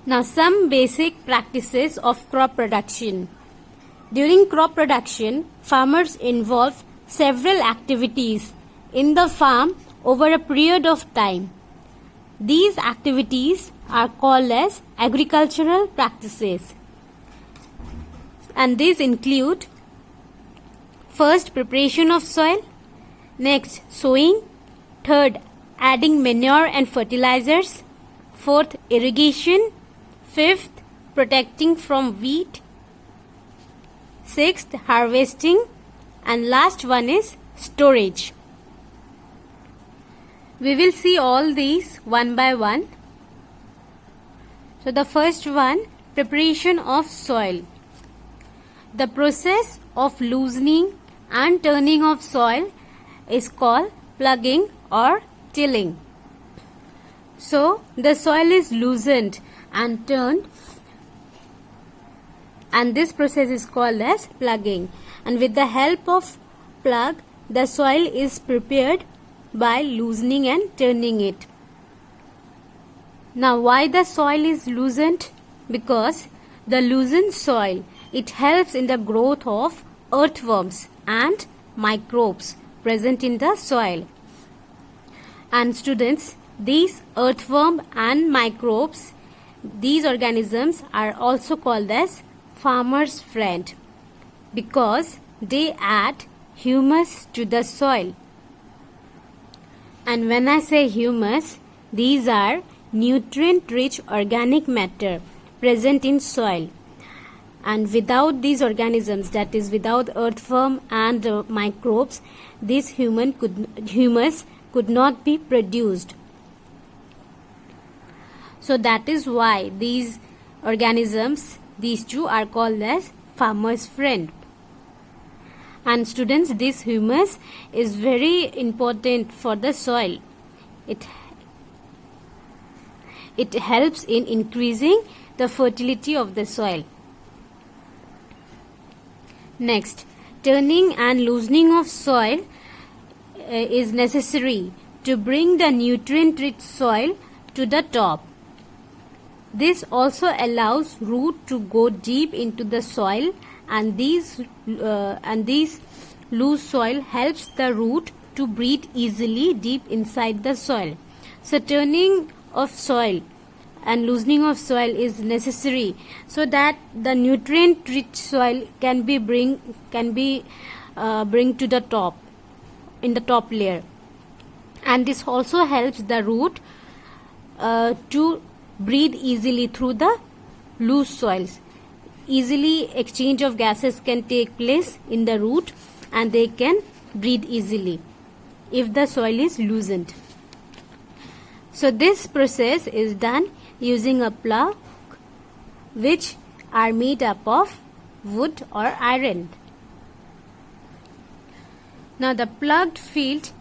Now some basic practices of crop production. During crop production, farmers involve several activities in the farm over a period of time. These activities are called as agricultural practices. And these include: first, preparation of soil; next, sowing; third, adding manure and fertilizers; fourth, irrigation; fifth, protecting from weed; sixth, harvesting; and last one is storage. We will see all these one by one. So the first one, preparation of soil. The process of loosening and turning of soil is called plugging or tilling. So the soil is loosened and turned, and this process is called as plugging. And with the help of plug, the soil is prepared by loosening and turning it. Now why the soil is loosened? Because the loosened soil, it helps in the growth of earthworms and microbes present in the soil. And students, these earthworm and microbes, these organisms are also called as farmer's friend because they add humus to the soil. And when I say humus, these are nutrient-rich organic matter present in soil. And without these organisms, that is without earthworm and microbes, this humus could not be produced. So that is why these organisms, these two are called as farmer's friend. And students, this humus is very important for the soil. It helps in increasing the fertility of the soil. Next, turning and loosening of soil is necessary to bring the nutrient-rich soil to the top. This also allows root to go deep into the soil, and these loose soil helps the root to breathe easily deep inside the soil. So turning of soil and loosening of soil is necessary so that the nutrient rich soil can be bring to the top, in the top layer. And this also helps the root to breathe easily through the loose soils. Easily exchange of gases can take place in the root and they can breathe easily if the soil is loosened. So this process is done using a plug which are made up of wood or iron. Now the plugged field,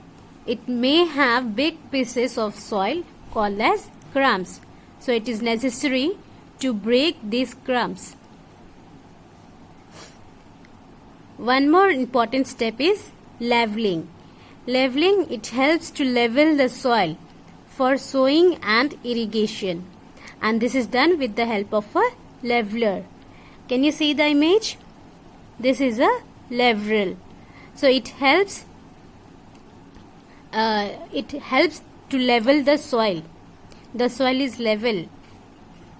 it may have big pieces of soil called as crumbs. So it is necessary to break these crumbs. One more important step is leveling. Leveling, it helps to level the soil for sowing and irrigation. And this is done with the help of a leveler. Can you see the image? This is a leveler. So it helps to level the soil. The soil is level.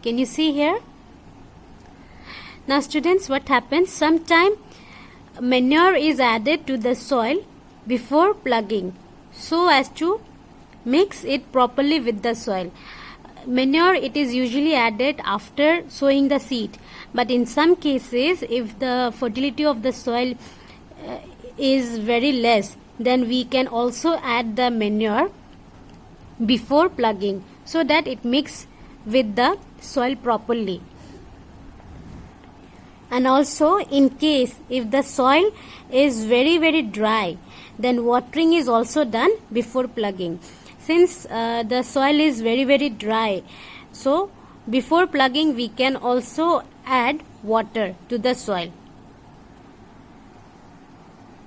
Can you see here? Now students, what happens? Sometimes manure is added to the soil before plugging so as to mix it properly with the soil. Manure, it is usually added after sowing the seed, but in some cases if the fertility of the soil is very less, then we can also add the manure before plugging so that it mix with the soil properly. And also, in case if the soil is very dry, then watering is also done before plugging. Since the soil is very dry, so before plugging we can also add water to the soil.